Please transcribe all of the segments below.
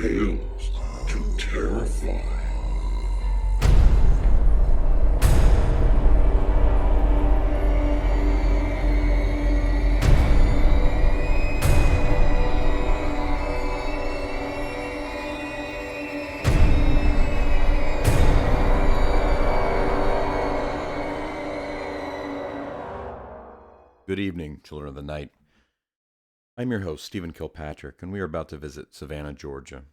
Tales to Terrify. Good evening, children of the night. I'm your host, Stephen Kilpatrick, and we are about to visit Savannah, Georgia.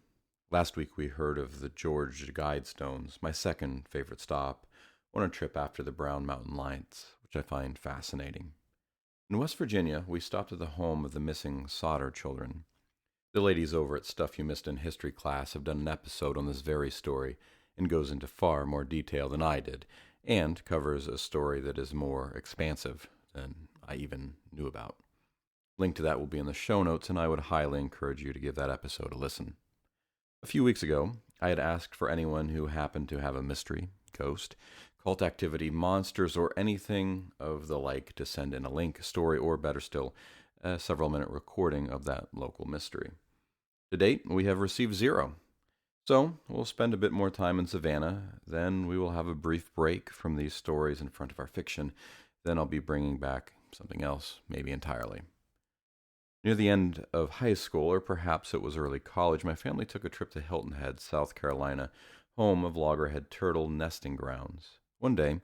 Last week we heard of the George Guidestones, my second favorite stop, on a trip after the Brown Mountain Lights, which I find fascinating. In West Virginia, we stopped at the home of the missing Sauter children. The ladies over at Stuff You Missed in History class have done an episode on this very story and goes into far more detail than I did, and covers a story that is more expansive than I even knew about. Link to that will be in the show notes, and I would highly encourage you to give that episode a listen. A few weeks ago, I had asked for anyone who happened to have a mystery, ghost, cult activity, monsters, or anything of the like to send in a link, story, or better still, a several-minute recording of that local mystery. To date, we have received 0. So, we'll spend a bit more time in Savannah, then we will have a brief break from these stories in front of our fiction, then I'll be bringing back something else, maybe entirely. Near the end of high school, or perhaps it was early college, my family took a trip to Hilton Head, South Carolina, home of loggerhead turtle nesting grounds. One day,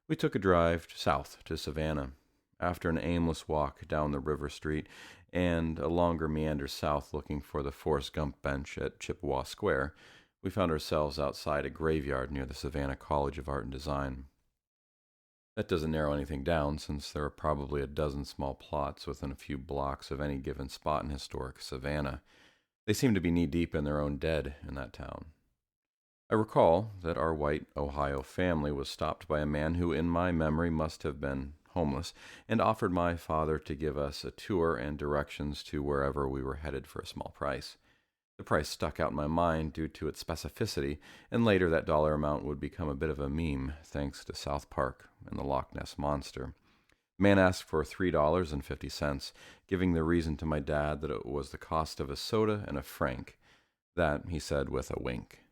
we took a drive south to Savannah. After an aimless walk down the river street and a longer meander south looking for the Forrest Gump bench at Chippewa Square, we found ourselves outside a graveyard near the Savannah College of Art and Design. That doesn't narrow anything down, since there are probably a dozen small plots within a few blocks of any given spot in historic Savannah. They seem to be knee-deep in their own dead in that town. I recall that our white Ohio family was stopped by a man who, in my memory, must have been homeless, and offered my father to give us a tour and directions to wherever we were headed for a small price. The price stuck out in my mind due to its specificity, and later that dollar amount would become a bit of a meme, thanks to South Park and the Loch Ness Monster. The man asked for $3.50, giving the reason to my dad that it was the cost of a soda and a franc. That, he said with a wink.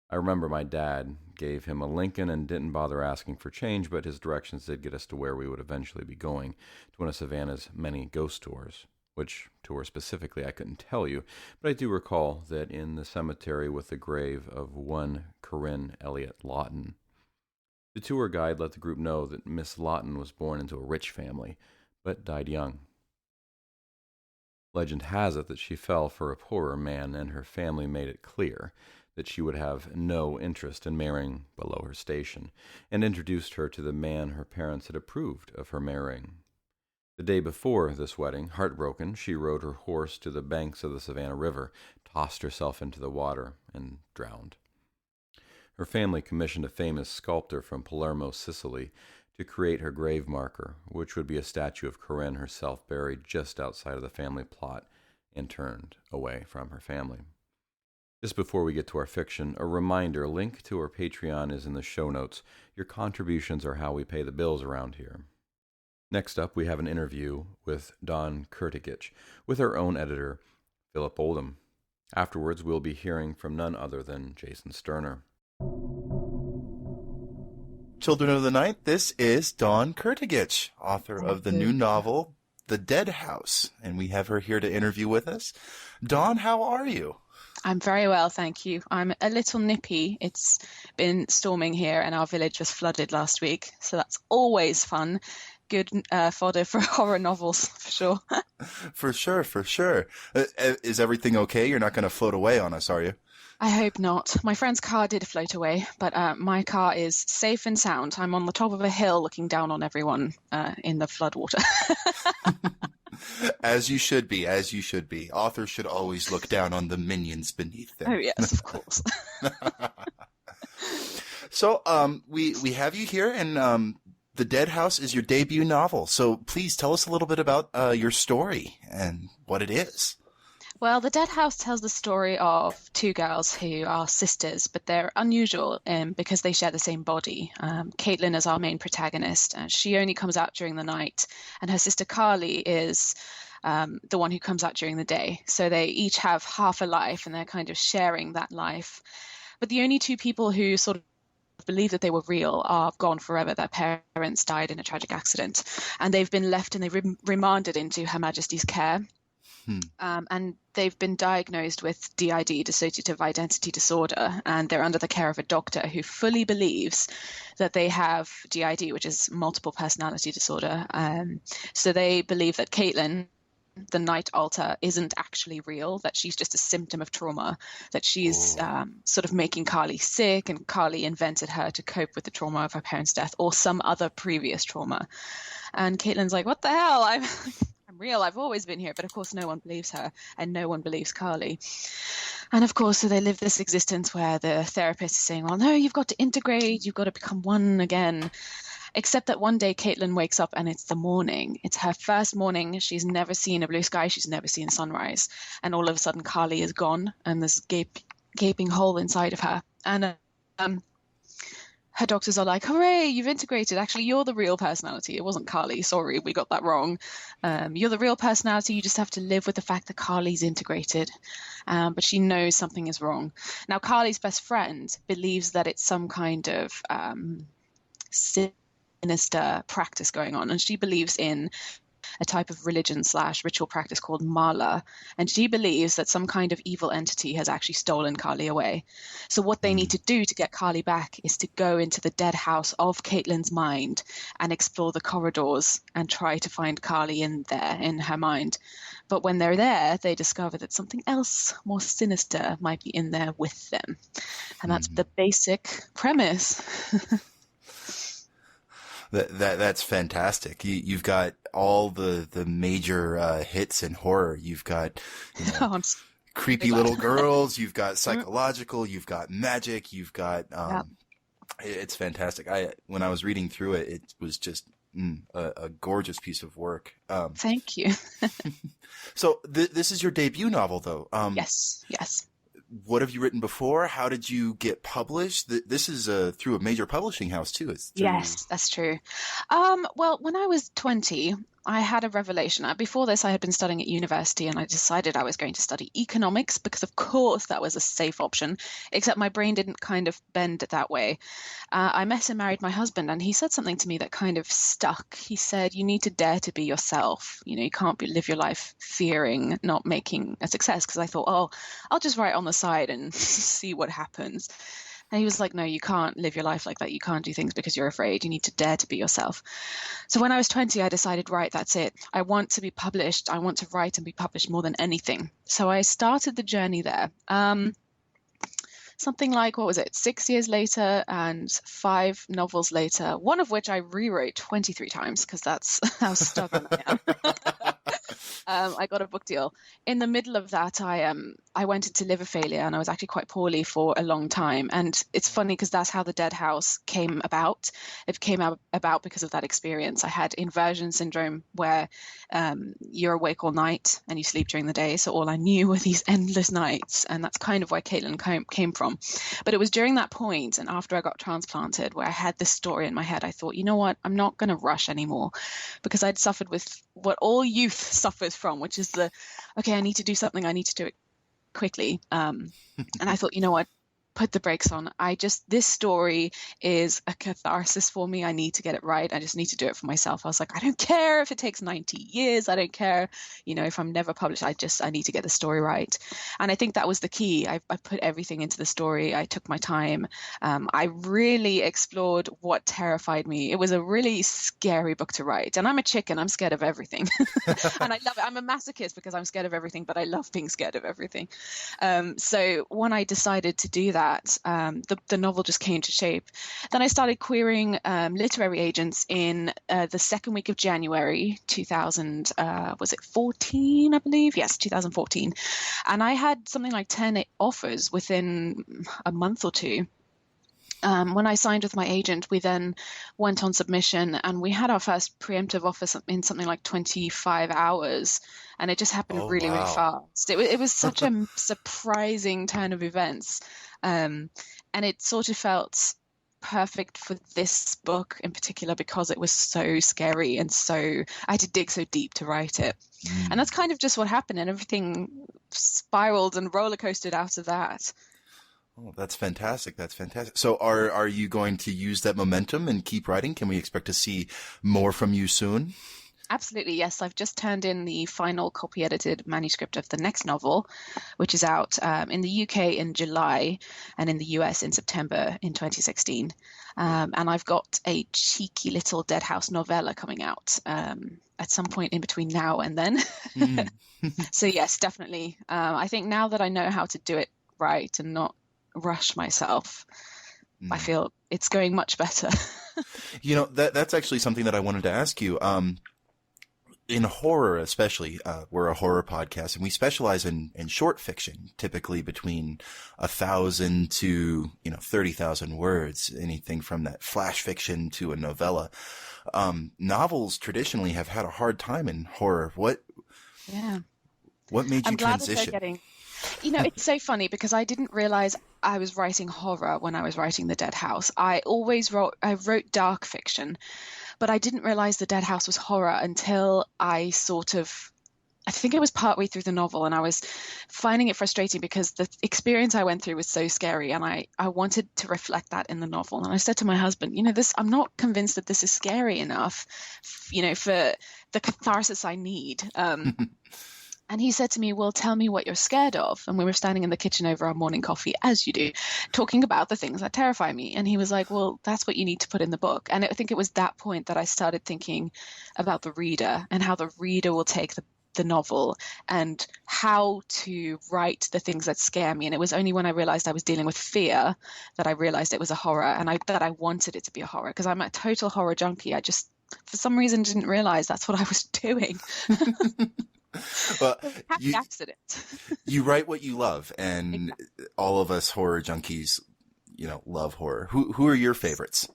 I remember my dad gave him a Lincoln and didn't bother asking for change, but his directions did get us to where we would eventually be going, to one of Savannah's many ghost tours. Which tour specifically I couldn't tell you, but I do recall that in the cemetery with the grave of one Corinne Elliott Lawton. The tour guide let the group know that Miss Lawton was born into a rich family, but died young. Legend has it that she fell for a poorer man, and her family made it clear that she would have no interest in marrying below her station, and introduced her to the man her parents had approved of her marrying. The day before this wedding, heartbroken, she rode her horse to the banks of the Savannah River, tossed herself into the water, and drowned. Her family commissioned a famous sculptor from Palermo, Sicily, to create her grave marker, which would be a statue of Corinne herself buried just outside of the family plot and turned away from her family. Just before we get to our fiction, a reminder, link to our Patreon is in the show notes. Your contributions are how we pay the bills around here. Next up, we have an interview with Dawn Kurtagich, with our own editor, Philip Oldham. Afterwards, we'll be hearing from none other than Jason Sturner. Children of the Night, this is Dawn Kurtagich, author of the new novel, The Dead House, and we have her here to interview with us. Dawn, how are you? I'm very well, thank you. I'm a little nippy. It's been storming here, and our village was flooded last week, so that's always fun. Good fodder for horror novels, for sure. For sure. Is everything okay? You're not going to float away on us, are you? I hope not. My friend's car did float away, but my car is safe and sound. I'm on the top of a hill looking down on everyone in the floodwater. As you should be. Authors should always look down on the minions beneath them. Oh, yes, of course. So we have you here, and The Dead House is your debut novel, so please tell us a little bit about your story and what it is. Well, The Dead House tells the story of two girls who are sisters, but they're unusual because they share the same body. Caitlin is our main protagonist. She only comes out during the night, and her sister Carly is the one who comes out during the day. So they each have half a life and they're kind of sharing that life. But the only two people who sort of believe that they were real are gone forever. Their parents died in a tragic accident, and they've been left and they've remanded into Her Majesty's care. And they've been diagnosed with DID, dissociative identity disorder, and they're under the care of a doctor who fully believes that they have DID, which is multiple personality disorder. So they believe that Caitlin, the night alter, isn't actually real, that she's just a symptom of trauma, that she's sort of making Carly sick, and Carly invented her to cope with the trauma of her parents' death or some other previous trauma. And Caitlin's like, what the hell? I'm real. I've always been here. But of course, no one believes her and no one believes Carly. And of course, so they live this existence where the therapist is saying, well, no, you've got to integrate. You've got to become one again. Except that one day Caitlin wakes up and it's the morning. It's her first morning. She's never seen a blue sky. She's never seen sunrise. And all of a sudden, Carly is gone and there's a gaping hole inside of her. And her doctors are like, hooray, you've integrated. Actually, you're the real personality. It wasn't Carly. Sorry, we got that wrong. You're the real personality. You just have to live with the fact that Carly's integrated. But she knows something is wrong. Now, Carly's best friend believes that it's some kind of sinister practice going on. And she believes in a type of religion / ritual practice called Mala. And she believes that some kind of evil entity has actually stolen Carly away. So what they need to do to get Carly back is to go into the dead house of Caitlin's mind and explore the corridors and try to find Carly in there, in her mind. But when they're there, they discover that something else more sinister might be in there with them. And that's the basic premise. That's fantastic. You've got all the major hits in horror. You've got creepy little girls. You've got psychological. You've got magic. You've got it's fantastic. When I was reading through it, it was just a gorgeous piece of work. Thank you. So this is your debut novel, though. Yes. What have you written before? How did you get published? This is through a major publishing house, too. Yes, that's true. Well, when I was 20, I had a revelation. Before this, I had been studying at university and I decided I was going to study economics because, of course, that was a safe option, except my brain didn't kind of bend that way. I met and married my husband and he said something to me that kind of stuck. He said, you need to dare to be yourself. You can't live your life fearing not making a success, because I thought, oh, I'll just write on the side and see what happens. And he was like, no, you can't live your life like that. You can't do things because you're afraid. You need to dare to be yourself. So when I was 20, I decided, right, that's it. I want to be published. I want to write and be published more than anything. So I started the journey there. Something like, 6 years later and 5 novels later, one of which I rewrote 23 times because that's how stubborn I am. I got a book deal. In the middle of that, I went into liver failure and I was actually quite poorly for a long time. And it's funny because that's how the Dead House came about. It came about because of that experience. I had inversion syndrome where you're awake all night and you sleep during the day. So all I knew were these endless nights. And that's kind of where Caitlin came from. But it was during that point and after I got transplanted where I had this story in my head. I thought, you know what? I'm not going to rush anymore, because I'd suffered with what all youth suffers from, which is I need to do something. I need to do it quickly. And I thought, you know what? Put the brakes on. This story is a catharsis for me. I need to get it right. I just need to do it for myself. I was like, I don't care if it takes 90 years. I don't care, if I'm never published. I need to get the story right. And I think that was the key. I put everything into the story. I took my time. I really explored what terrified me. It was a really scary book to write. And I'm a chicken. I'm scared of everything. And I love it. I'm a masochist because I'm scared of everything, but I love being scared of everything. So when I decided to do that, the novel just came to shape. Then I started querying literary agents in the second week of January 2014, I believe? Yes, 2014. And I had something like 10 offers within a month or two. When I signed with my agent, we then went on submission and we had our first preemptive offer in something like 25 hours. And it just happened really fast. It was such a surprising turn of events. And it sort of felt perfect for this book in particular because it was so scary and I had to dig so deep to write it. And that's kind of just what happened, and everything spiraled and roller coasted out of that. Oh, that's fantastic. That's fantastic. So are you going to use that momentum and keep writing? Can we expect to see more from you soon? Absolutely, yes. I've just turned in the final copy edited manuscript of the next novel, which is out in the UK in July and in the US in September in 2016. And I've got a cheeky little Dead House novella coming out at some point in between now and then. So yes, definitely. I think now that I know how to do it right and not rush myself, I feel it's going much better. That's actually something that I wanted to ask you. In horror, especially, we're a horror podcast, and we specialize in short fiction, typically between 1,000 to 30,000 words, anything from that flash fiction to a novella. Novels traditionally have had a hard time in horror. What made you transition? It's so funny because I didn't realize I was writing horror when I was writing The Dead House. I wrote dark fiction, but I didn't realize The Dead House was horror until I think it was partway through the novel, and I was finding it frustrating because the experience I went through was so scary, and I wanted to reflect that in the novel. And I said to my husband, I'm not convinced that this is scary enough, for the catharsis I need. And he said to me, well, tell me what you're scared of. And we were standing in the kitchen over our morning coffee, as you do, talking about the things that terrify me. And he was like, well, that's what you need to put in the book. And I think it was that point that I started thinking about the reader and how the reader will take the novel and how to write the things that scare me. And it was only when I realized I was dealing with fear that I realized it was a horror, and that I wanted it to be a horror, because I'm a total horror junkie. I just, for some reason, didn't realize that's what I was doing. Well, happy accident. You write what you love, and all of us horror junkies, love horror. Who are your favorites?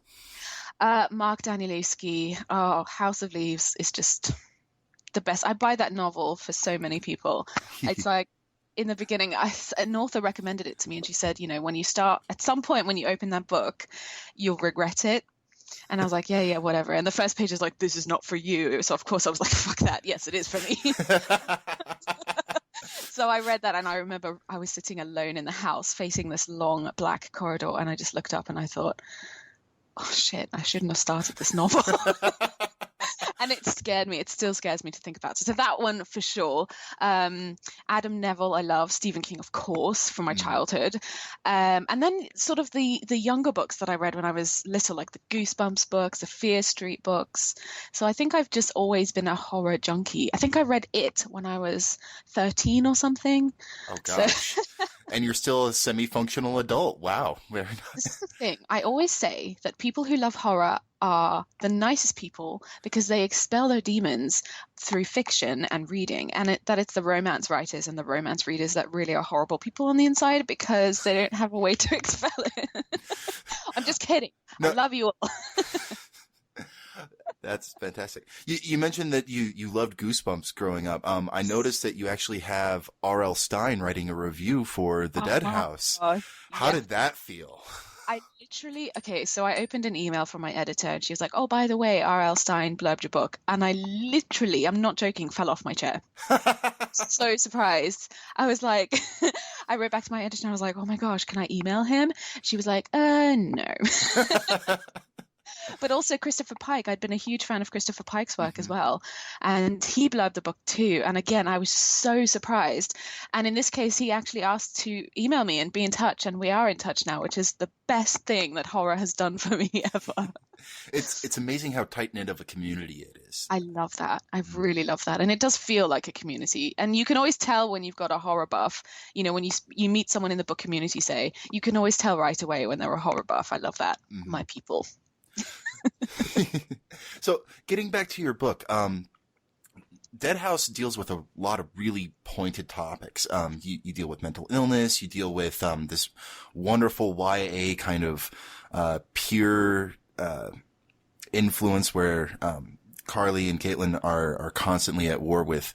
Mark Danielewski. Oh, House of Leaves is just the best. I buy that novel for so many people. It's like, in the beginning, an author recommended it to me, and she said, when you start, at some point when you open that book, you'll regret it. And I was like, yeah, whatever. And the first page is like, this is not for you. So of course I was like, fuck that. Yes, it is for me. So I read that, and I remember I was sitting alone in the house facing this long black corridor, and I just looked up and I thought, oh shit, I shouldn't have started this novel. And it scared me. It still scares me to think about. So that one for sure. Adam Neville, I love. Stephen King, of course, from my childhood. And then sort of the younger books that I read when I was little, like the Goosebumps books, the Fear Street books. So I think I've just always been a horror junkie. I think I read It when I was 13 or something. Oh, gosh. And you're still a semi-functional adult. Wow. Very nice. This is the thing. I always say that people who love horror are the nicest people because they expel their demons through fiction and reading, and that it's the romance writers and the romance readers that really are horrible people on the inside because they don't have a way to expel it. I'm just kidding. No. I love you all. That's fantastic. You mentioned that you loved Goosebumps growing up. I noticed that you actually have R.L. Stine writing a review for The Dead House. How did that feel? So I opened an email from my editor, and she was like, oh, by the way, R.L. Stine blurbed your book. And I literally, I'm not joking, fell off my chair. So surprised. I was like, I wrote back to my editor and I was like, oh my gosh, can I email him? She was like, no. But also Christopher Pike. I'd been a huge fan of Christopher Pike's work as well. And he blurbed the book too. And again, I was so surprised. And in this case, he actually asked to email me and be in touch. And we are in touch now, which is the best thing that horror has done for me ever. It's amazing how tight-knit of a community it is. I love that. I really love that. And it does feel like a community. And you can always tell when you've got a horror buff. When you meet someone in the book community, say, you can always tell right away when they're a horror buff. I love that. My people. So getting back to your book, Dead House deals with a lot of really pointed topics. You deal with mental illness. You deal with this wonderful YA kind of peer influence where Carly and Caitlin are constantly at war with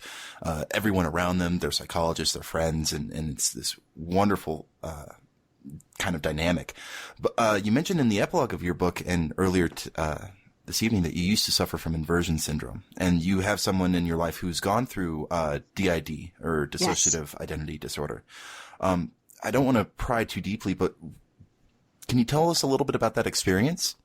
everyone around them, their psychologists, their friends, and it's this wonderful kind kind of dynamic. But you mentioned in the epilogue of your book and earlier this evening that you used to suffer from inversion syndrome, and you have someone in your life who's gone through DID, or dissociative identity disorder. I don't want to pry too deeply, but can you tell us a little bit about that experience?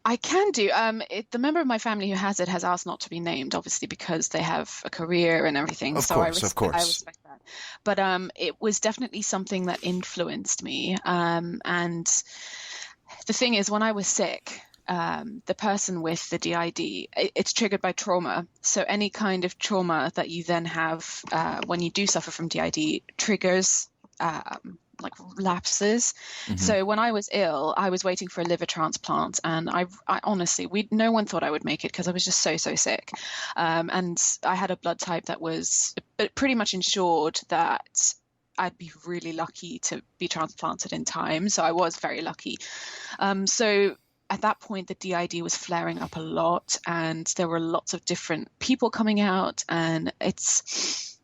I can do. The member of my family who has it has asked not to be named, obviously, because they have a career and everything. Of I respect that. But it was definitely something that influenced me. And the thing is, when I was sick, the person with the DID, it's triggered by trauma. So any kind of trauma that you then have when you do suffer from DID triggers like lapses. Mm-hmm. So when I was ill, I was waiting for a liver transplant, and I honestly, no one thought I would make it because I was just so sick. And I had a blood type that was pretty much ensured that I'd be really lucky to be transplanted in time. So I was very lucky. So at that point, the DID was flaring up a lot, and there were lots of different people coming out, and it's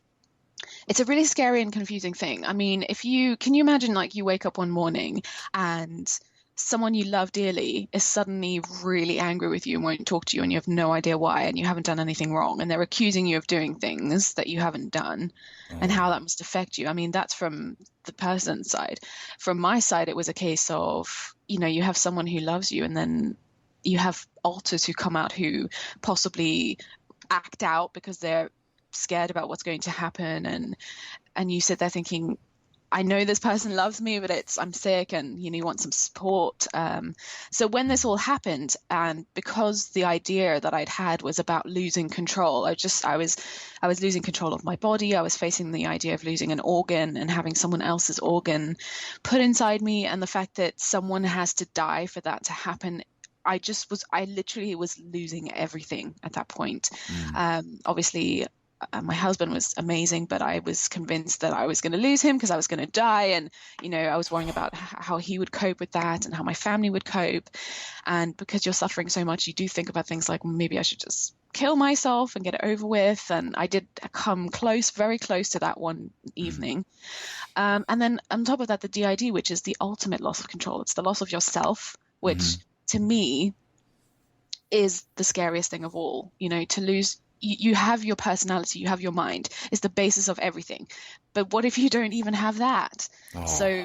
a really scary and confusing thing. I mean, can you imagine, like, you wake up one morning and someone you love dearly is suddenly really angry with you and won't talk to you, and you have no idea why, and you haven't done anything wrong, and they're accusing you of doing things that you haven't done, and how that must affect you. I mean, that's from the person's side. From my side, it was a case of, you have someone who loves you, and then you have alters who come out who possibly act out because they're scared about what's going to happen, and you sit there thinking, I know this person loves me, but I'm sick, and you want some support. So when this all happened, and because the idea that I'd had was about losing control, I was losing control of my body. I was facing the idea of losing an organ and having someone else's organ put inside me, and the fact that someone has to die for that to happen. I literally was losing everything at that point. Obviously, my husband was amazing, but I was convinced that I was going to lose him because I was going to die. And, I was worrying about how he would cope with that and how my family would cope. And because you're suffering so much, you do think about things like, well, maybe I should just kill myself and get it over with. And I did come very close to that one evening. And then on top of that, the DID, which is the ultimate loss of control. It's the loss of yourself, which to me is the scariest thing of all, to lose. You have your personality, you have your mind. It's the basis of everything. But what if you don't even have that? Oh. So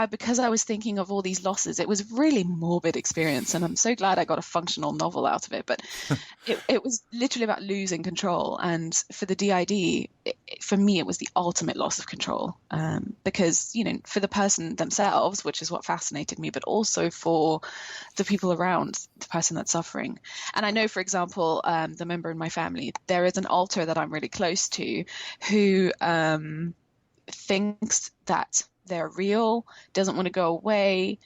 because I was thinking of all these losses, it was a really morbid experience, and I'm so glad I got a functional novel out of it. But it was literally about losing control. And for the DID, for me, it was the ultimate loss of control, because, for the person themselves, which is what fascinated me, but also for the people around the person that's suffering. And I know, for example, the member in my family, there is an alter that I'm really close to who thinks that they're real, doesn't want to go away,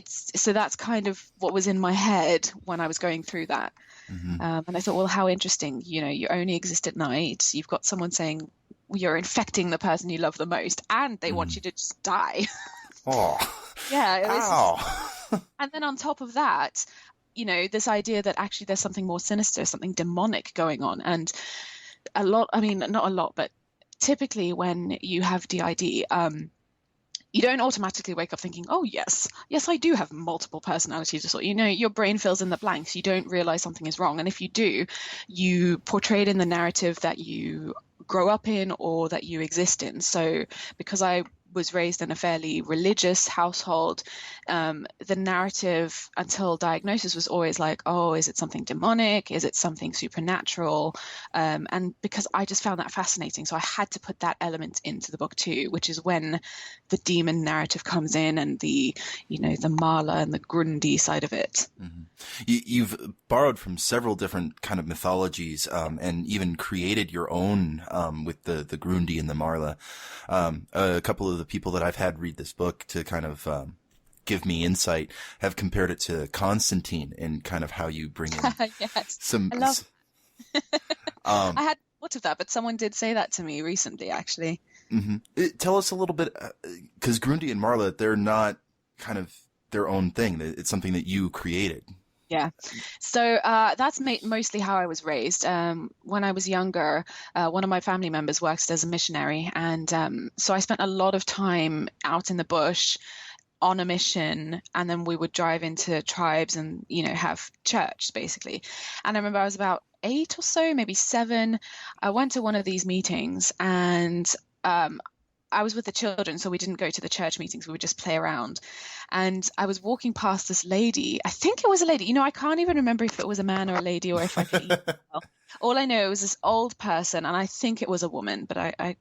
so that's kind of what was in my head when I was going through that. And I thought, well, how interesting, you only exist at night. You've got someone saying you're infecting the person you love the most, and they want you to just die. Oh, yeah. It was ow. And then on top of that, this idea that actually there's something more sinister, something demonic going on. And not a lot, but typically when you have DID, you don't automatically wake up thinking, oh, yes, I do have multiple personality disorder. Your brain fills in the blanks. You don't realize something is wrong. And if you do, you portray it in the narrative that you grow up in or that you exist in. So because I was raised in a fairly religious household, the narrative until diagnosis was always like, oh, is it something demonic? Is it something supernatural? And because I just found that fascinating, so I had to put that element into the book too, which is when the demon narrative comes in, and the Mala and the Grundy side of it. Mm-hmm. You've borrowed from several different kind of mythologies, and even created your own with the Grundy and the Marla. A couple of the people that I've had read this book to kind of give me insight have compared it to Constantine, and kind of how you bring in yes. some. I love. I had thought of that, but someone did say that to me recently, actually. Mm-hmm. Tell us a little bit, because Grundy and Marla, they're not kind of their own thing. It's something that you created. Yeah. So that's mostly how I was raised. When I was younger, one of my family members worked as a missionary. And so I spent a lot of time out in the bush on a mission. And then we would drive into tribes and, have church, basically. And I remember I was about 8 or so, maybe 7. I went to one of these meetings and I was with the children, so we didn't go to the church meetings. We would just play around. And I was walking past this lady. I think it was a lady. I can't even remember if it was a man or a lady or if I could even tell. All I know was this old person, and I think it was a woman, but I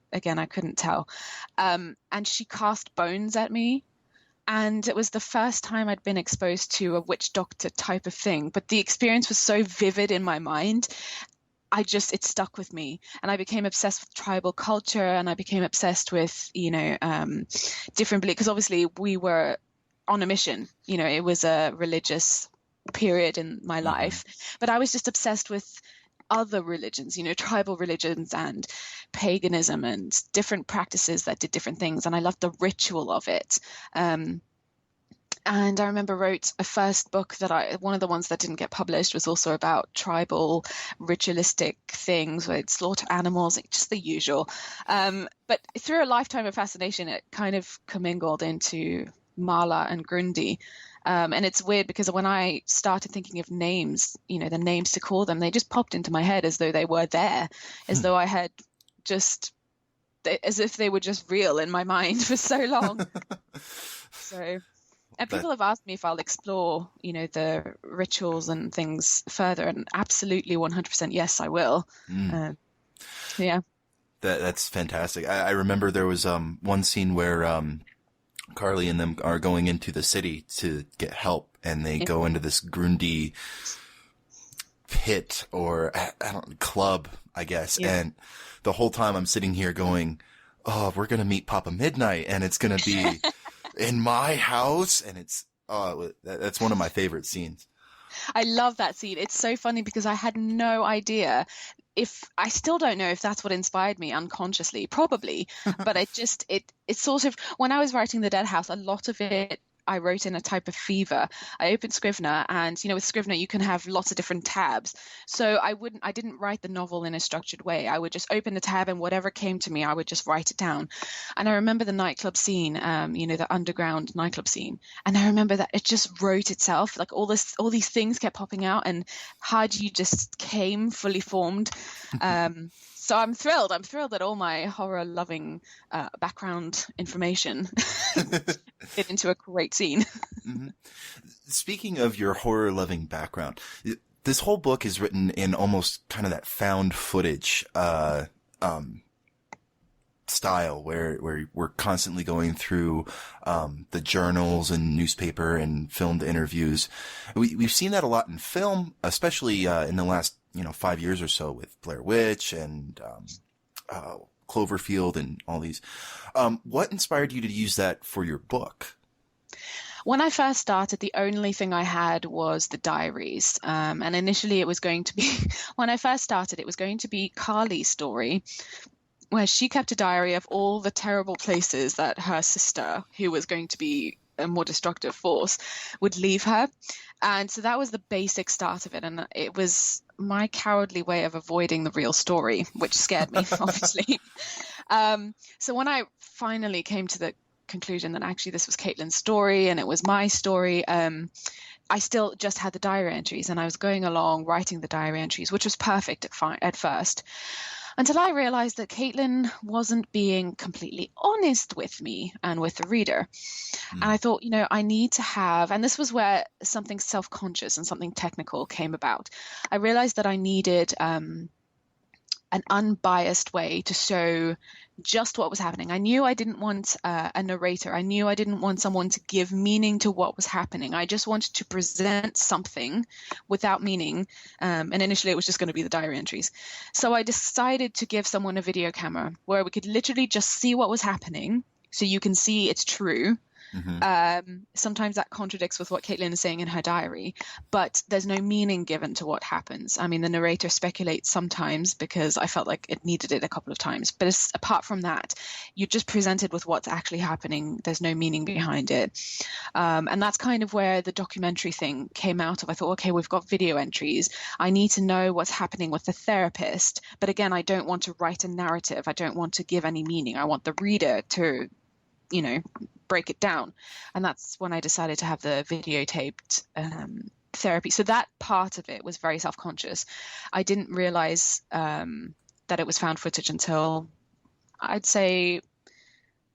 couldn't tell. And she cast bones at me. And it was the first time I'd been exposed to a witch doctor type of thing. But the experience was so vivid in my mind. It stuck with me, and I became obsessed with tribal culture, and I became obsessed with, different beliefs, because obviously we were on a mission, it was a religious period in my life, but I was just obsessed with other religions, tribal religions and paganism and different practices that did different things. And I loved the ritual of it. And I remember wrote a first book one of the ones that didn't get published was also about tribal ritualistic things where they'd slaughter animals, just the usual. But through a lifetime of fascination, it kind of commingled into Mala and Grundi. And it's weird because when I started thinking of names, the names to call them, they just popped into my head as though they were there, as though I had as if they were just real in my mind for so long. And people have asked me if I'll explore, the rituals and things further, and absolutely 100% yes, I will. Yeah. That's fantastic. I remember there was one scene where Carly and them are going into the city to get help, and they go into this Grundi pit or club, I guess. Yeah. And the whole time I'm sitting here going, oh, we're going to meet Papa Midnight, and it's going to be in my house. And that's one of my favorite scenes. I love that scene. It's so funny because I had no idea I still don't know if that's what inspired me unconsciously, probably, but it sort of, when I was writing The Dead House, a lot of it I wrote in a type of fever. I opened Scrivener, and with Scrivener you can have lots of different tabs. So I didn't write the novel in a structured way. I would just open the tab, and whatever came to me, I would just write it down. And I remember the nightclub scene, the underground nightclub scene. And I remember that it just wrote itself. Like all these things kept popping out, and Haji just came fully formed. So I'm thrilled. I'm thrilled that all my horror-loving background information fit into a great scene. Mm-hmm. Speaking of your horror-loving background, this whole book is written in almost kind of that found footage style, where we're constantly going through the journals and newspaper and filmed interviews. We've seen that a lot in film, especially in the last 5 years or so with Blair Witch and Cloverfield and all these. What inspired you to use that for your book? When I first started, the only thing I had was the diaries. And initially it was going to be, when I first started, it was going to be Carly's story, where she kept a diary of all the terrible places that her sister, who was going to be a more destructive force, would leave her. And so that was the basic start of it. And it was my cowardly way of avoiding the real story, which scared me, obviously. So when I finally came to the conclusion that actually this was Caitlin's story and it was my story, I still just had the diary entries, and I was going along writing the diary entries, which was perfect at first. Until I realized that Caitlin wasn't being completely honest with me and with the reader. And I thought, I need to have, and this was where something self-conscious and something technical came about. I realized that I needed an unbiased way to show just what was happening. I knew I didn't want a narrator. I knew I didn't want someone to give meaning to what was happening. I just wanted to present something without meaning. And initially it was just going to be the diary entries. So I decided to give someone a video camera where we could literally just see what was happening. So you can see it's true. Sometimes that contradicts with what Caitlin is saying in her diary, but there's no meaning given to what happens. I mean, the narrator speculates sometimes because I felt like it needed it a couple of times. But apart from that, you're just presented with what's actually happening. There's no meaning behind it. And that's kind of where the documentary thing came out of. I thought, okay, we've got video entries. I need to know what's happening with the therapist. But again, I don't want to write a narrative. I don't want to give any meaning. I want the reader to, break it down. And that's when I decided to have the videotaped therapy. So that part of it was very self-conscious. I didn't realize that it was found footage until I'd say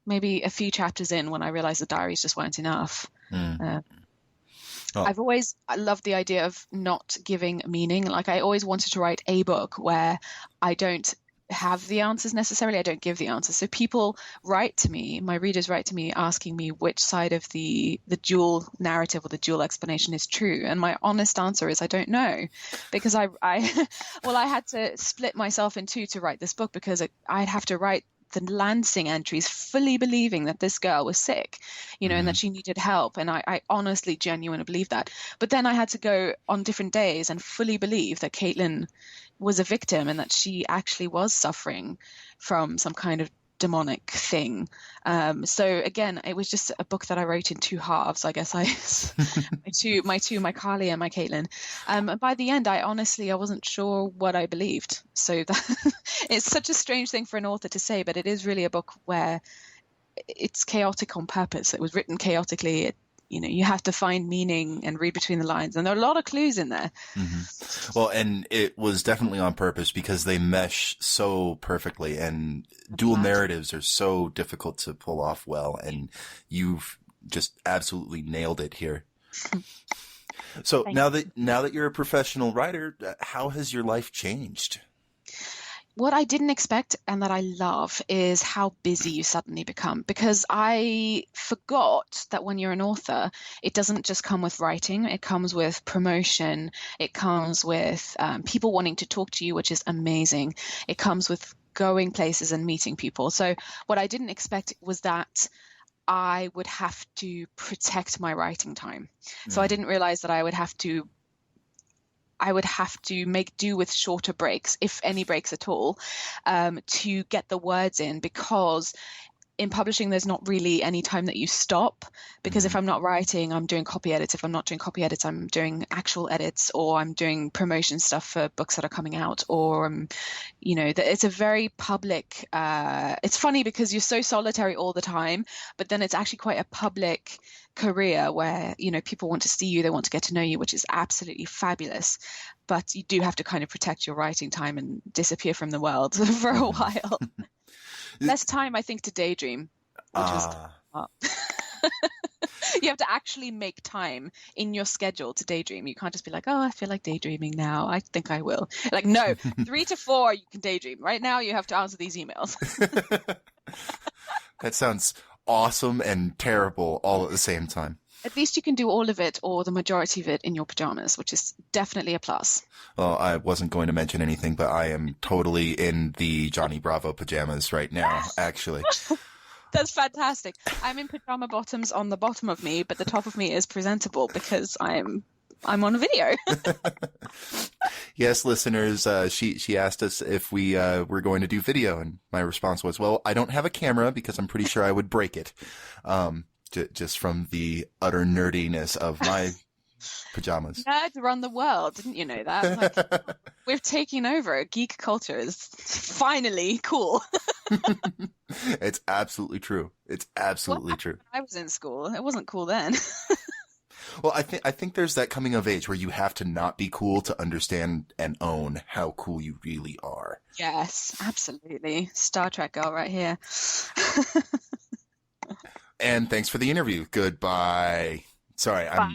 maybe a few chapters in, when I realized the diaries just weren't enough. I loved the idea of not giving meaning. Like, I always wanted to write a book where I don't have the answers necessarily. I don't give the answers. So people write to me, my readers write to me asking me which side of the dual narrative or the dual explanation is true. And my honest answer is I don't know, because I had to split myself in two to write this book, because I'd have to write the Lansing entries fully believing that this girl was sick, and that she needed help. And I honestly, genuinely believe that. But then I had to go on different days and fully believe that Caitlin was a victim and that she actually was suffering from some kind of demonic thing. So again, it was just a book that I wrote in two halves, I guess. My Carly and my Caitlin. By the end, I wasn't sure what I believed. So it's such a strange thing for an author to say, but it is really a book where it's chaotic on purpose. It was written chaotically. You have to find meaning and read between the lines, and there are a lot of clues in there. Well, and it was definitely on purpose, because they mesh so perfectly, and dual narratives are so difficult to pull off well, and you've just absolutely nailed it here. So now that you're a professional writer, how has your life changed? What I didn't expect and that I love is how busy you suddenly become, because I forgot that when you're an author, it doesn't just come with writing. It comes with promotion. It comes with people wanting to talk to you, which is amazing. It comes with going places and meeting people. So what I didn't expect was that I would have to protect my writing time. So I didn't realize that I would have to make do with shorter breaks, if any breaks at all, to get the words in, because in publishing, there's not really any time that you stop, because if I'm not writing, I'm doing copy edits. If I'm not doing copy edits, I'm doing actual edits, or I'm doing promotion stuff for books that are coming out, or, it's a very public, it's funny because you're so solitary all the time, but then it's actually quite a public career where, people want to see you, they want to get to know you, which is absolutely fabulous. But you do have to kind of protect your writing time and disappear from the world for a while. Less time, I think, to daydream, which was you have to actually make time in your schedule to daydream. You can't just be like, oh, I feel like daydreaming now. I think I will. Like, no, 3 to 4, you can daydream. Right now, you have to answer these emails. That sounds awesome and terrible all at the same time. At least you can do all of it, or the majority of it, in your pajamas, which is definitely a plus. Well, I wasn't going to mention anything, but I am totally in the Johnny Bravo pajamas right now, actually. That's fantastic. I'm in pajama bottoms on the bottom of me, but the top of me is presentable because I'm on a video. Yes, listeners, she asked us if we were going to do video, and my response was, well, I don't have a camera because I'm pretty sure I would break it. Just from the utter nerdiness of my pajamas. Nerds run the world, didn't you know that? Like, we're taking over. Geek culture is finally cool. It's absolutely true. It's absolutely true. When I was in school, it wasn't cool then. Well, I think there's that coming of age where you have to not be cool to understand and own how cool you really are. Yes, absolutely. Star Trek girl right here. And thanks for the interview. Goodbye. Sorry, I'm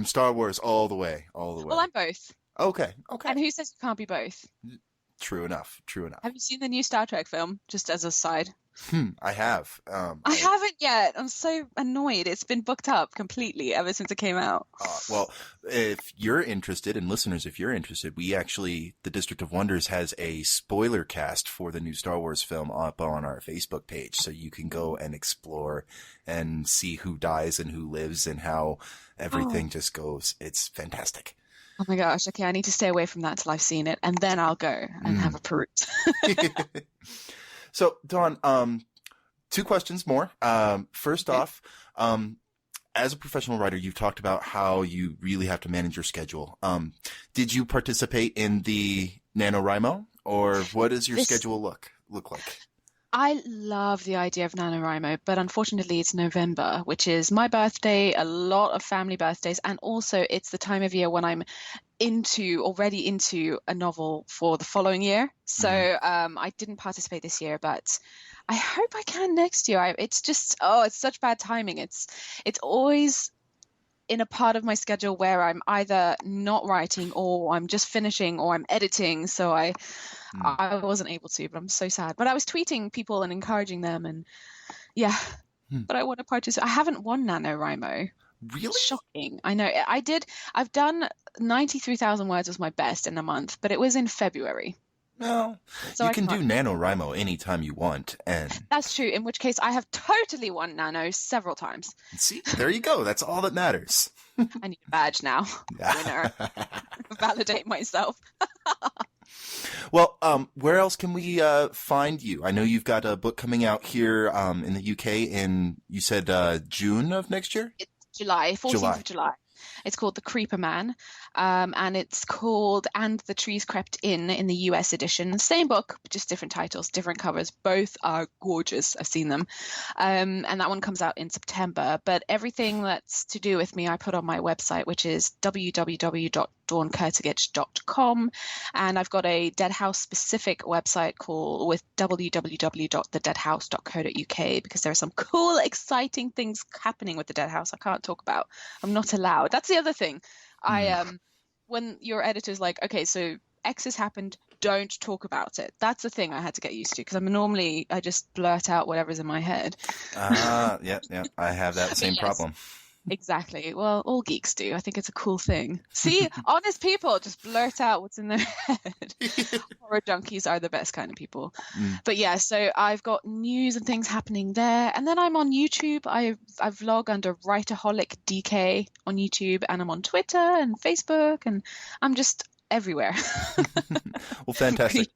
Star Wars all the way. Well, I'm both. Okay. And who says you can't be both? True enough. Have you seen the new Star Trek film? Just as a side. I have. I haven't yet. I'm so annoyed. It's been booked up completely ever since it came out. Well, if you're interested, and listeners, if you're interested, the District of Wonders has a spoiler cast for the new Star Wars film up on our Facebook page, so you can go and explore and see who dies and who lives and how everything just goes. It's fantastic. Oh my gosh. Okay, I need to stay away from that till I've seen it, and then I'll go and have a peruse. So, Dawn, 2 questions more. First off, as a professional writer, you've talked about how you really have to manage your schedule. Did you participate in the NaNoWriMo, or what does your schedule look like? I love the idea of NaNoWriMo, but unfortunately it's November, which is my birthday, a lot of family birthdays, and also it's the time of year when I'm already into a novel for the following year. So I didn't participate this year, but I hope I can next year. It's just, it's such bad timing. It's always in a part of my schedule where I'm either not writing or I'm just finishing or I'm editing. So I wasn't able to, but I'm so sad. But I was tweeting people and encouraging them, and but I want to participate. I haven't won NaNoWriMo. Really? Shocking. I know. I've done 93,000 words was my best in a month, but it was in February. No, so you can do NaNoWriMo anytime you want, and that's true. In which case, I have totally won Nano several times. See, there you go. That's all that matters. I need a badge now. Winner. Validate myself. Well, where else can we find you? I know you've got a book coming out here in the UK in, you said June of next year? It's July, 14th of July. It's called The Creeper Man, and it's called And the Trees Crept In the US edition. Same book, but just different titles, different covers. Both are gorgeous. I've seen them. And that one comes out in September. But everything that's to do with me, I put on my website, which is www.dawnkurtagich.com. And I've got a Dead House specific website with www.thedeadhouse.co.uk, because there are some cool, exciting things happening with the Dead House I can't talk about. I'm not allowed. That's the other thing. When your editor's like, okay, so X has happened, don't talk about it. That's the thing I had to get used to, because I just blurt out whatever's in my head. Yeah. I have that same problem. Exactly. Well, all geeks do. I think it's a cool thing. See, honest people just blurt out what's in their head. Horror junkies are the best kind of people. But yeah, so I've got news and things happening there. And then I'm on YouTube. I vlog under Writerholic DK on YouTube, and I'm on Twitter and Facebook, and I'm just everywhere. Well, fantastic.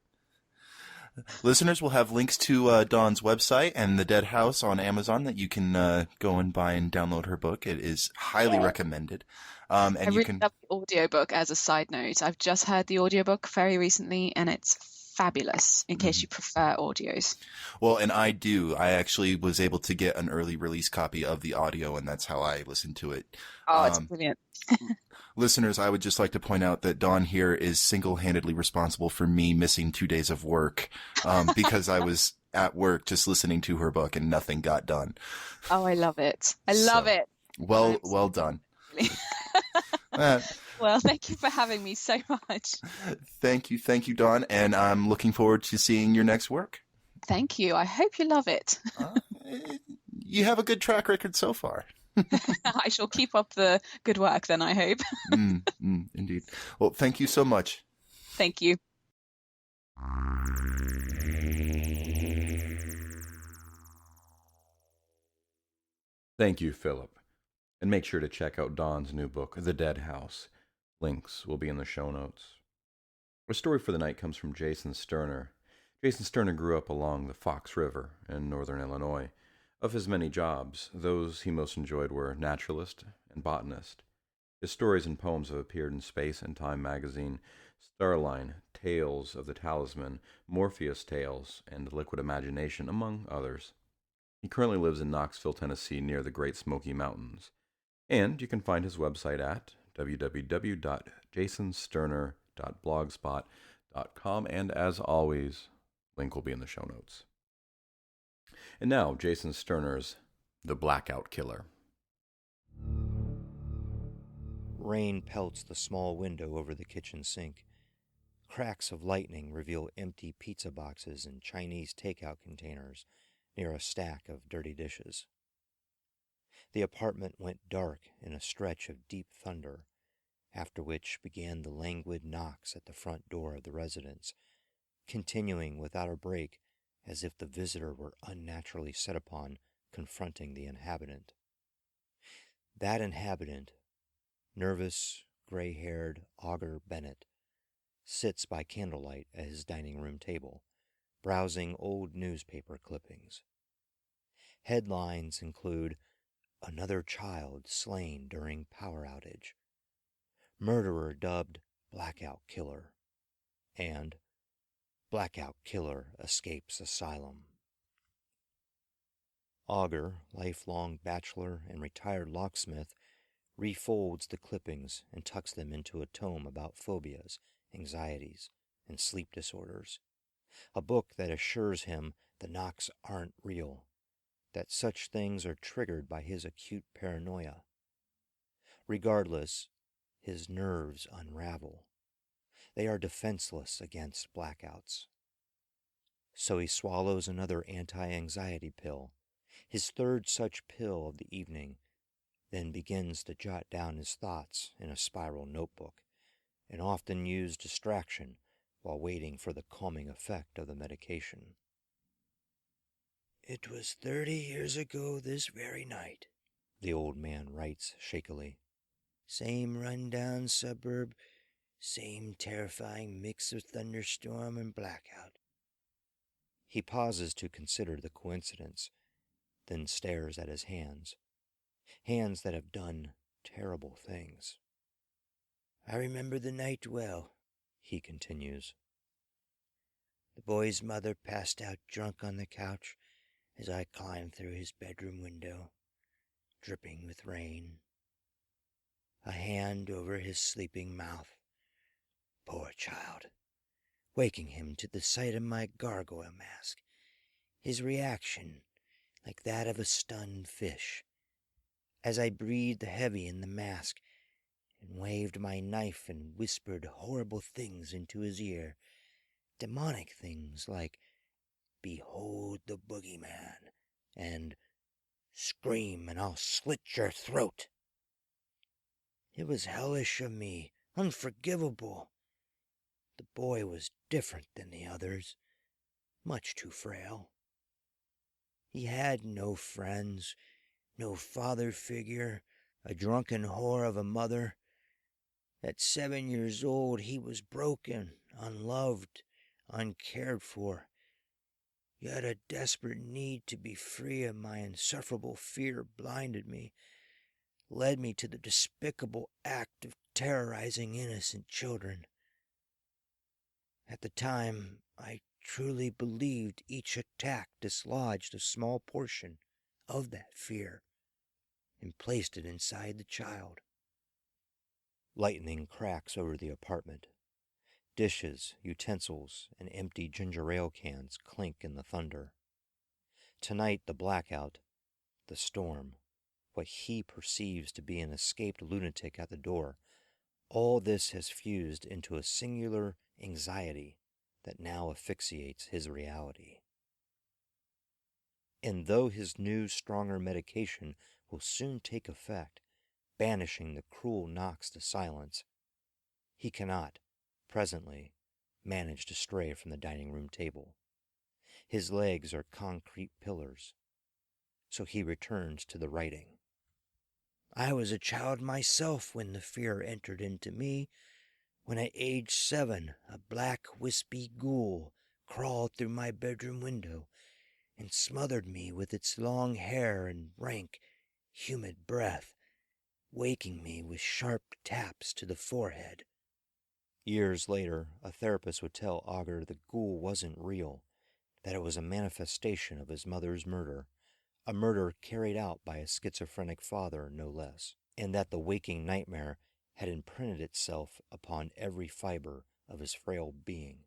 Listeners will have links to Dawn's website and The Dead House on Amazon that you can go and buy and download her book. It is highly recommended. And I really love the audiobook as a side note. I've just heard the audiobook very recently, and it's fabulous in case you prefer audios. Well, and I do. I actually was able to get an early release copy of the audio, and that's how I listened to it. Oh, it's brilliant. Listeners, I would just like to point out that Dawn here is single-handedly responsible for me missing 2 days of work because I was at work just listening to her book and nothing got done. Oh, I love it. I love it. Well done. Well, thank you for having me so much. Thank you, Dawn, and I'm looking forward to seeing your next work. Thank you. I hope you love it. You have a good track record so far. I shall keep up the good work then, I hope. Indeed. Well, thank you so much. Thank you. Thank you, Philip. And make sure to check out Dawn's new book, The Dead House. Links will be in the show notes. Our story for the night comes from Jason Sturner. Jason Sturner grew up along the Fox River in northern Illinois. Of his many jobs, those he most enjoyed were naturalist and botanist. His stories and poems have appeared in Space and Time magazine, Starline, Tales of the Talisman, Morpheus Tales, and Liquid Imagination, among others. He currently lives in Knoxville, Tennessee, near the Great Smoky Mountains. And you can find his website at www.jasonsturner.blogspot.com, and as always, link will be in the show notes. And now, Jason Sturner's The Blackout Killer. Rain pelts the small window over the kitchen sink. Cracks of lightning reveal empty pizza boxes and Chinese takeout containers near a stack of dirty dishes. The apartment went dark in a stretch of deep thunder, after which began the languid knocks at the front door of the residence, continuing without a break as if the visitor were unnaturally set upon confronting the inhabitant. That inhabitant, nervous, gray-haired Augur Bennett, sits by candlelight at his dining-room table, browsing old newspaper clippings. Headlines include "Another Child Slain During Power Outage," "Murderer Dubbed Blackout Killer," and "Blackout Killer Escapes Asylum." Augur, lifelong bachelor and retired locksmith, refolds the clippings and tucks them into a tome about phobias, anxieties, and sleep disorders, a book that assures him the knocks aren't real, that such things are triggered by his acute paranoia. Regardless, his nerves unravel. They are defenseless against blackouts. So he swallows another anti-anxiety pill, his third such pill of the evening, then begins to jot down his thoughts in a spiral notebook, an often used distraction while waiting for the calming effect of the medication. "It was 30 years ago this very night," the old man writes shakily. "Same run-down suburb, same terrifying mix of thunderstorm and blackout." He pauses to consider the coincidence, then stares at his hands that have done terrible things. "I remember the night well," he continues. "The boy's mother passed out drunk on the couch as I climbed through his bedroom window, dripping with rain. A hand over his sleeping mouth. Poor child, waking him to the sight of my gargoyle mask, his reaction like that of a stunned fish, as I breathed heavy in the mask and waved my knife and whispered horrible things into his ear, demonic things like, 'Behold the boogeyman,' and 'Scream and I'll slit your throat.' It was hellish of me, unforgivable. The boy was different than the others, much too frail. He had no friends, no father figure, a drunken whore of a mother. At 7 years old he was broken, unloved, uncared for. Yet a desperate need to be free of my insufferable fear blinded me, led me to the despicable act of terrorizing innocent children. At the time, I truly believed each attack dislodged a small portion of that fear and placed it inside the child." Lightning cracks over the apartment. Dishes, utensils, and empty ginger ale cans clink in the thunder. Tonight the blackout, the storm, what he perceives to be an escaped lunatic at the door, all this has fused into a singular anxiety that now asphyxiates his reality. And though his new, stronger medication will soon take effect, banishing the cruel knocks to silence, he cannot, presently, manage to stray from the dining-room table. His legs are concrete pillars, so he returns to the writing. "I was a child myself when the fear entered into me. When at age 7, a black, wispy ghoul crawled through my bedroom window and smothered me with its long hair and rank, humid breath, waking me with sharp taps to the forehead." Years later, a therapist would tell Augur the ghoul wasn't real, that it was a manifestation of his mother's murder, a murder carried out by a schizophrenic father, no less, and that the waking nightmare had imprinted itself upon every fiber of his frail being.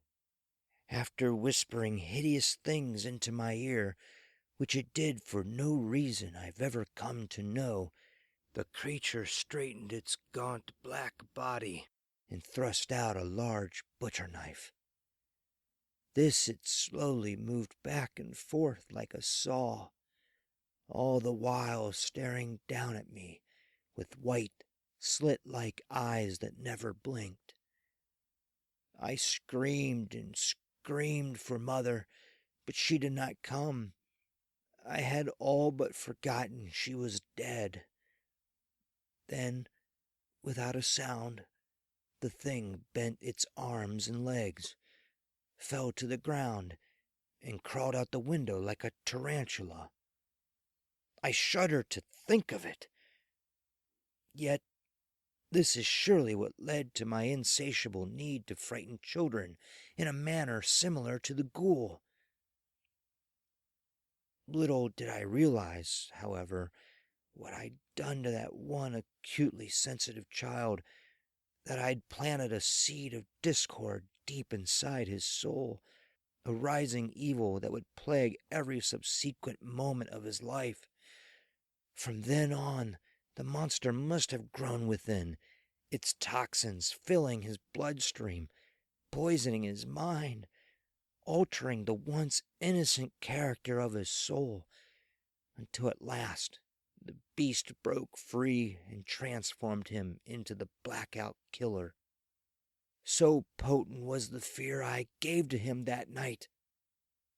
"After whispering hideous things into my ear, which it did for no reason I've ever come to know, the creature straightened its gaunt black body and thrust out a large butcher knife. This it slowly moved back and forth like a saw, all the while staring down at me with white, slit-like eyes that never blinked. I screamed and screamed for Mother, but she did not come. I had all but forgotten she was dead. Then, without a sound, the thing bent its arms and legs, fell to the ground, and crawled out the window like a tarantula. I shudder to think of it. Yet, this is surely what led to my insatiable need to frighten children in a manner similar to the ghoul. Little did I realize, however, what I'd done to that one acutely sensitive child, that I'd planted a seed of discord deep inside his soul, a rising evil that would plague every subsequent moment of his life. From then on, the monster must have grown within, its toxins filling his bloodstream, poisoning his mind, altering the once innocent character of his soul, until at last the beast broke free and transformed him into the blackout killer. So potent was the fear I gave to him that night.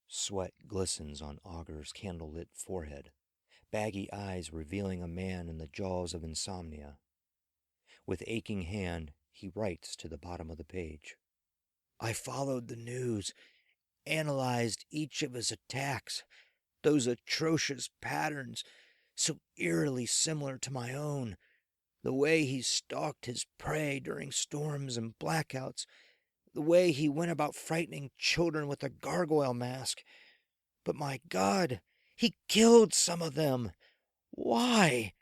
Sweat glistens on Augur's candlelit forehead, baggy eyes revealing a man in the jaws of insomnia. With aching hand, he writes to the bottom of the page. I followed the news, analyzed each of his attacks, those atrocious patterns, so eerily similar to my own, the way he stalked his prey during storms and blackouts, the way he went about frightening children with a gargoyle mask. But my God, he killed some of them. Why?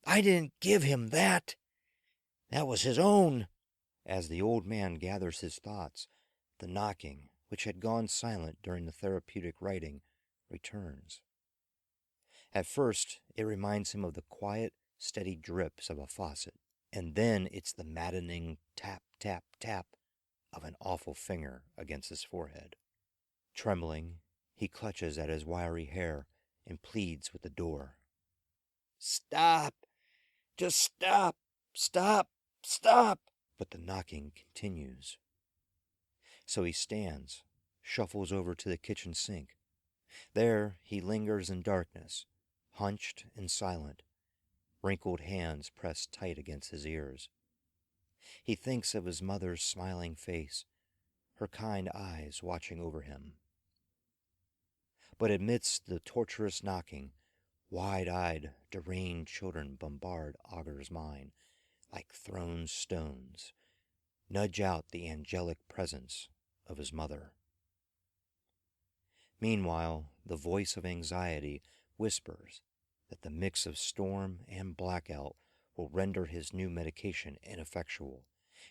I didn't give him that. That was his own. As the old man gathers his thoughts, the knocking, which had gone silent during the therapeutic writing, returns. At first, it reminds him of the quiet, steady drips of a faucet, and then it's the maddening tap, tap, tap of an awful finger against his forehead. Trembling, he clutches at his wiry hair and pleads with the door. Stop! Just stop! Stop! Stop! But the knocking continues. So he stands, shuffles over to the kitchen sink. There he lingers in darkness, hunched and silent, wrinkled hands pressed tight against his ears. He thinks of his mother's smiling face, her kind eyes watching over him. But amidst the torturous knocking, wide-eyed, deranged children bombard Augur's mind like thrown stones, nudge out the angelic presence of his mother. Meanwhile, the voice of anxiety whispers that the mix of storm and blackout will render his new medication ineffectual,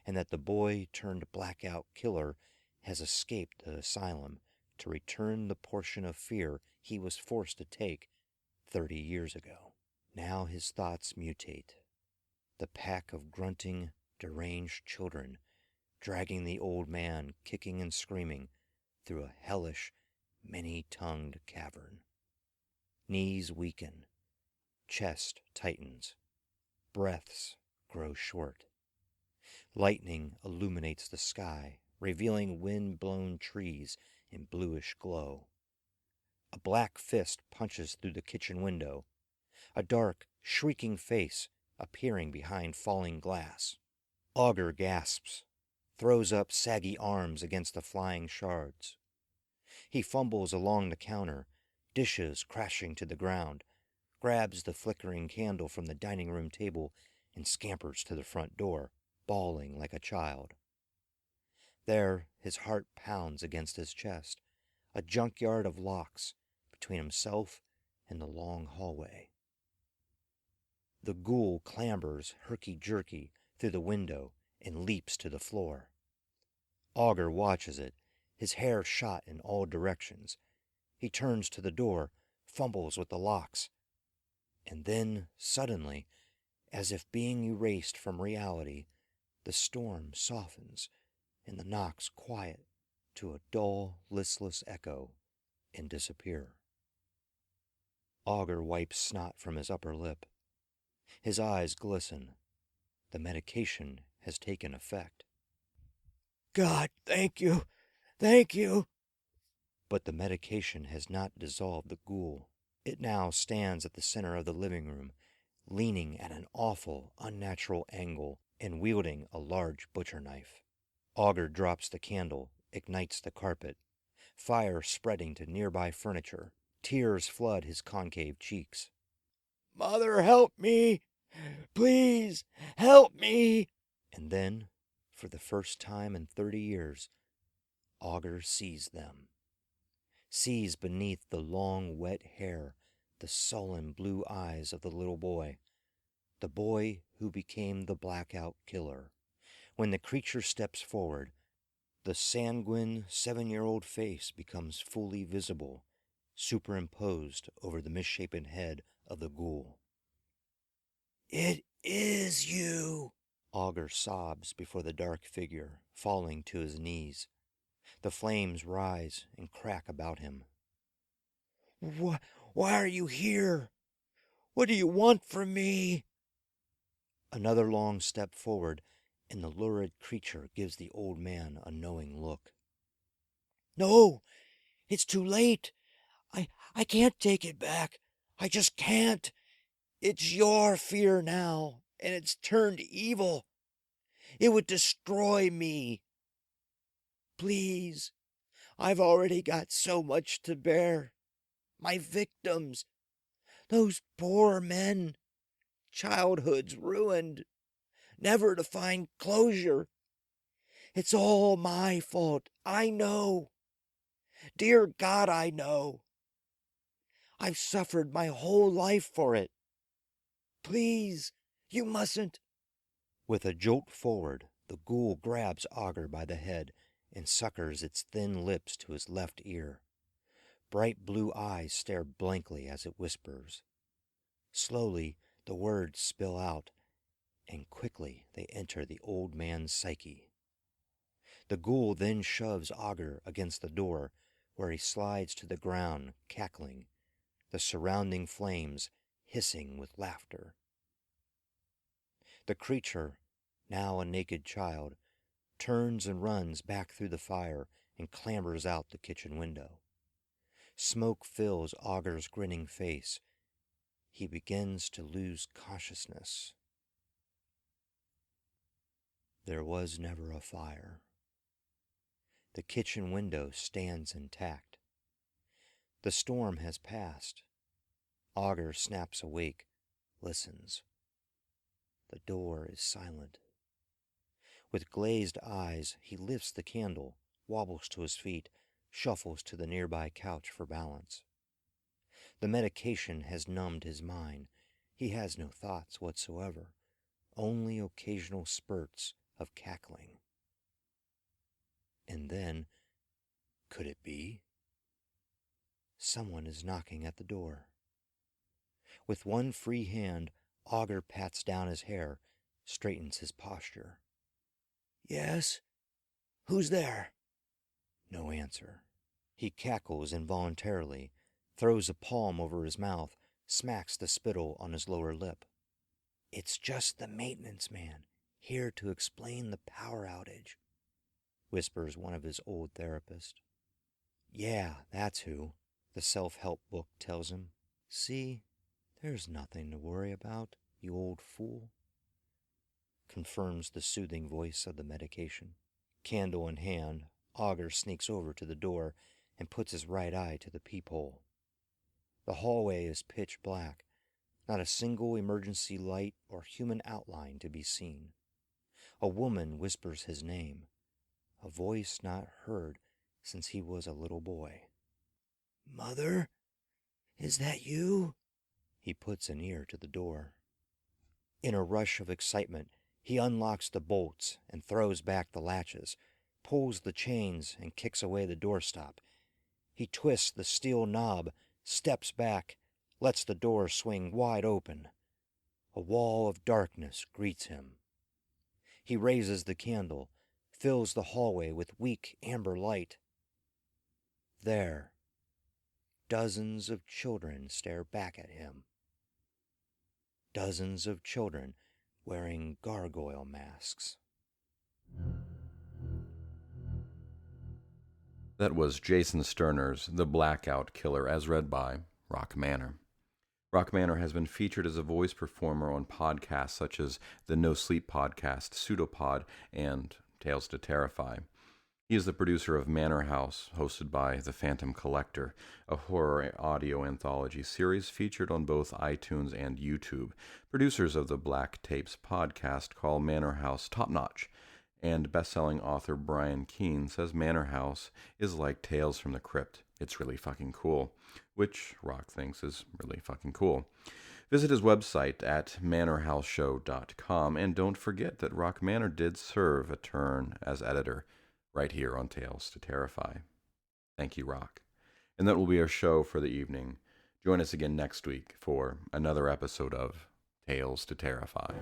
and that the boy-turned-blackout killer has escaped the asylum to return the portion of fear he was forced to take 30 years ago. Now his thoughts mutate. The pack of grunting, deranged children dragging the old man kicking and screaming through a hellish, many-tongued cavern. Knees weaken, chest tightens, breaths grow short. Lightning illuminates the sky, revealing wind-blown trees in bluish glow. A black fist punches through the kitchen window, a dark, shrieking face appearing behind falling glass. Augur gasps, throws up saggy arms against the flying shards. He fumbles along the counter, dishes crashing to the ground, grabs the flickering candle from the dining room table, and scampers to the front door, bawling like a child. There, his heart pounds against his chest, a junkyard of locks between himself and the long hallway. The ghoul clambers herky-jerky through the window and leaps to the floor. Augur watches it, his hair shot in all directions. He turns to the door, fumbles with the locks, and then, suddenly, as if being erased from reality, the storm softens and the knocks quiet to a dull, listless echo and disappear. Augur wipes snot from his upper lip. His eyes glisten. The medication has taken effect. God, thank you! Thank you! But the medication has not dissolved the ghoul. It now stands at the center of the living room, leaning at an awful, unnatural angle and wielding a large butcher knife. Augur drops the candle, ignites the carpet, fire spreading to nearby furniture. Tears flood his concave cheeks. Mother, help me! Please, help me! And then, for the first time in 30 years, Augur sees them. Sees beneath the long, wet hair the sullen blue eyes of the little boy, the boy who became the blackout killer. When the creature steps forward, the sanguine 7-year-old face becomes fully visible, superimposed over the misshapen head of the ghoul. It is you! Augur sobs before the dark figure, falling to his knees. The flames rise and crack about him. Why are you here? What do you want from me? Another long step forward, and the lurid creature gives the old man a knowing look. No, it's too late. I can't take it back. I just can't. It's your fear now, and it's turned evil. It would destroy me. Please, I've already got so much to bear. My victims, those poor men, childhoods ruined, never to find closure. It's all my fault, I know. Dear God, I know. I've suffered my whole life for it. Please, you mustn't. With a jolt forward, the ghoul grabs Augur by the head and suckers its thin lips to his left ear. Bright blue eyes stare blankly as it whispers. Slowly, the words spill out, and quickly they enter the old man's psyche. The ghoul then shoves Augur against the door, where he slides to the ground, cackling, the surrounding flames hissing with laughter. The creature, now a naked child, turns and runs back through the fire and clambers out the kitchen window. Smoke fills Augur's grinning face. He begins to lose consciousness. There was never a fire. The kitchen window stands intact. The storm has passed. Augur snaps awake, listens. The door is silent. With glazed eyes, he lifts the candle, wobbles to his feet, shuffles to the nearby couch for balance. The medication has numbed his mind. He has no thoughts whatsoever, only occasional spurts of cackling. And then, could it be? Someone is knocking at the door. With one free hand, Augur pats down his hair, straightens his posture. Yes? Who's there? No answer. He cackles involuntarily, throws a palm over his mouth, smacks the spittle on his lower lip. It's just the maintenance man, here to explain the power outage, whispers one of his old therapists. Yeah, that's who, the self-help book tells him. See, there's nothing to worry about, you old fool, confirms the soothing voice of the medication. Candle in hand, Augur sneaks over to the door and puts his right eye to the peephole. The hallway is pitch black, not a single emergency light or human outline to be seen. A woman whispers his name, a voice not heard since he was a little boy. Mother, is that you? He puts an ear to the door. In a rush of excitement, he unlocks the bolts and throws back the latches, pulls the chains and kicks away the doorstop. He twists the steel knob, steps back, lets the door swing wide open. A wall of darkness greets him. He raises the candle, fills the hallway with weak amber light. There, dozens of children stare back at him. Dozens of children wearing gargoyle masks. That was Jason Sturner's The Blackout Killer, as read by Rock Manor. Rock Manor has been featured as a voice performer on podcasts such as the No Sleep Podcast, Pseudopod, and Tales to Terrify. He is the producer of Manor House, hosted by The Phantom Collector, a horror audio anthology series featured on both iTunes and YouTube. Producers of the Black Tapes podcast call Manor House top-notch, and best-selling author Brian Keene says Manor House is like Tales from the Crypt. It's really fucking cool, which Rock thinks is really fucking cool. Visit his website at manorhouseshow.com, and don't forget that Rock Manor did serve a turn as editor right here on Tales to Terrify. Thank you, Rock. And that will be our show for the evening. Join us again next week for another episode of Tales to Terrify.